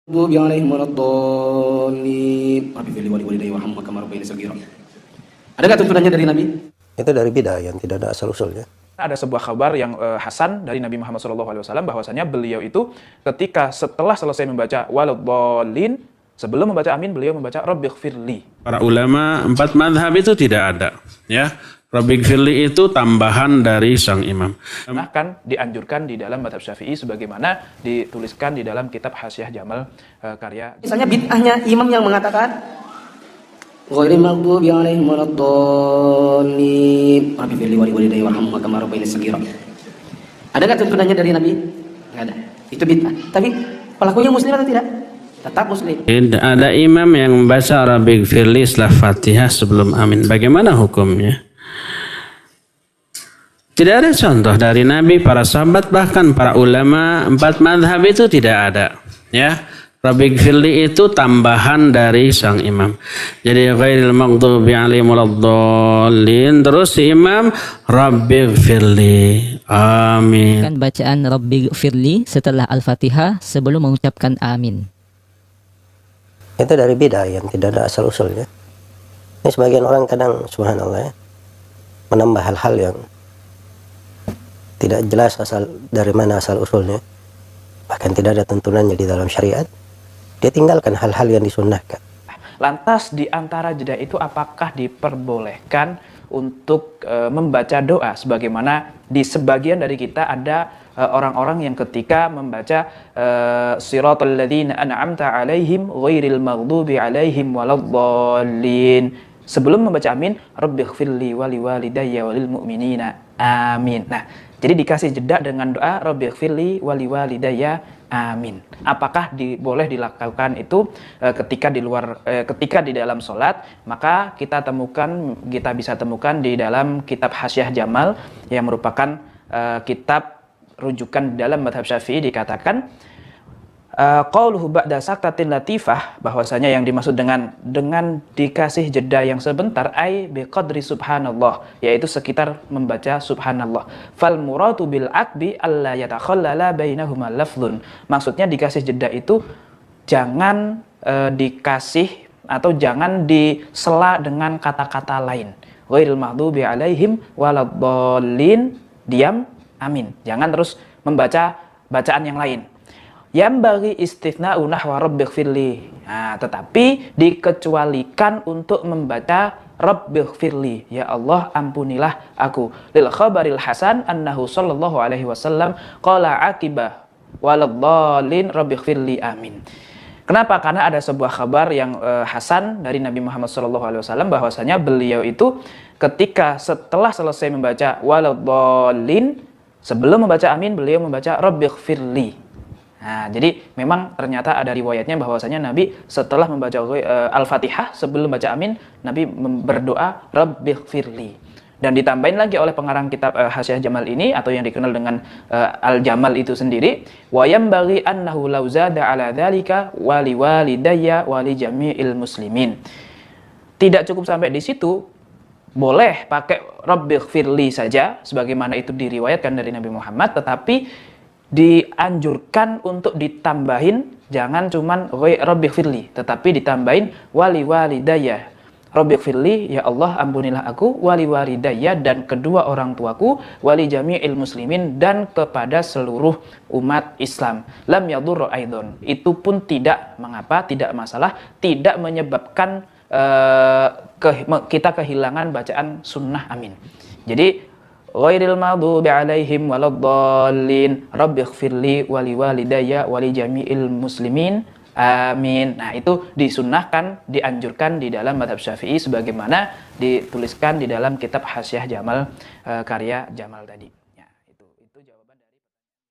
المغضوب عليهم ولا الضالين. Rabbi fir li walidayya warhamhuma kama rabbayani shaghira. Adakah tuntunannya dari Nabi? Itu dari bidah yang tidak ada asal-usulnya. Ada sebuah kabar yang hasan dari Nabi Muhammad SAW bahwasanya beliau itu ketika setelah selesai membaca waladhdallin, sebelum membaca amin beliau membaca rabbighfirli. Para ulama 4 mazhab itu tidak ada, ya. Rabbighfirli itu tambahan dari sang imam. Bahkan dianjurkan di dalam mazhab Syafi'i sebagaimana dituliskan di dalam kitab Hasyiah Jamal karya. Misalnya bid'ahnya imam yang mengatakan ghairil maghdubi 'alaihim waladdallin. Rabbi fir li walidayya warhamhuma kama rabbayani shaghira. Adakah tuntunannya dari Nabi? Enggak ada. Itu bid'ah. Tapi pelakunya muslim atau tidak? Tetap muslim. Ada imam yang membaca Rabbighfirli setelah Fatihah sebelum amin. Bagaimana hukumnya? Tidak ada contoh dari Nabi, para sahabat, bahkan para ulama 4 mazhab itu tidak ada, ya. Rabbighfirli itu tambahan dari sang imam. Jadi ghairil maghdubi 'alaihim waladdallin, terus si imam Rabbighfirli. Amin. Kan bacaan Rabbighfirli setelah Al-Fatihah sebelum mengucapkan amin. Itu dari bidah yang tidak ada asal-usulnya. Ini sebagian orang kadang subhanallah ya, menambah hal-hal yang tidak jelas dari mana asal usulnya, bahkan tidak ada tuntunannya di dalam syariat. Dia tinggalkan hal-hal yang disunnahkan. Lantas di antara jeda itu apakah diperbolehkan untuk membaca doa sebagaimana di sebagian dari kita ada orang-orang yang ketika membaca siratal ladzina an'amta 'alaihim ghairil maghdubi 'alaihim waladdallin, sebelum membaca amin rabbighfirli wa liwalidayya walil mu'minina amin. Nah, jadi dikasih jeda dengan doa rabbighfirli wa liwalidayya amin. Apakah boleh dilakukan itu ketika di dalam sholat? Maka kita bisa temukan di dalam kitab Hasyiah Jamal yang merupakan kitab rujukan di dalam mazhab Syafi'i, dikatakan qauluhu ba'da saktatin latifah, bahwasanya yang dimaksud dengan dikasih jeda yang sebentar ai biqadri subhanallah, yaitu sekitar membaca subhanallah. Fal muradu bil aqbi alla yatakhallala bainahuma lafdhun. Maksudnya dikasih jeda itu jangan dikasih atau jangan disela dengan kata-kata lain. Ghairil maghdubi 'alaihim waladdallin, diam, amin. Jangan terus membaca bacaan yang lain. Yang bagi istithna'u nahwa rabbighfirli. Nah, tetapi dikecualikan untuk membaca rabbighfirli, ya Allah ampunilah aku. Lil khabaril hasan annahu sallallahu alaihi wasallam qala aqibah waladdallin rabbighfirli amin. Kenapa? Karena ada sebuah kabar yang hasan dari Nabi Muhammad SAW bahwasanya beliau itu ketika setelah selesai membaca waladdallin, sebelum membaca amin beliau membaca rabbighfirli. Nah, jadi memang ternyata ada riwayatnya bahwasanya Nabi setelah membaca Al-Fatihah sebelum baca amin, Nabi berdoa Rabbighfirli. Dan ditambahin lagi oleh pengarang kitab Hasyiah Jamal ini atau yang dikenal dengan Al-Jamal itu sendiri, wa yambaghi annahu law zada ala dzalika wa liwalidayya wa li jami'il muslimin. Tidak cukup sampai di situ, boleh pakai Rabbighfirli saja sebagaimana itu diriwayatkan dari Nabi Muhammad, tetapi dianjurkan untuk ditambahin, jangan cuman Rabbighfirli, tetapi ditambahin wali walidayya. Rabbighfirli, ya Allah ampunilah aku, wali walidayya, dan kedua orang tuaku, wali jami'il muslimin, dan kepada seluruh umat Islam. Lam yadurra aidon, itu pun tidak mengapa, tidak masalah, tidak menyebabkan kita kehilangan bacaan sunnah amin. Jadi ghairil maghdubi 'alaihim waladdallin rabbighfirli wa liwalidayya wa li jami'il muslimin amin. Nah, itu disunnahkan, dianjurkan di dalam mazhab Syafi'i sebagaimana dituliskan di dalam kitab Hasyiah Jamal karya Jamal tadi.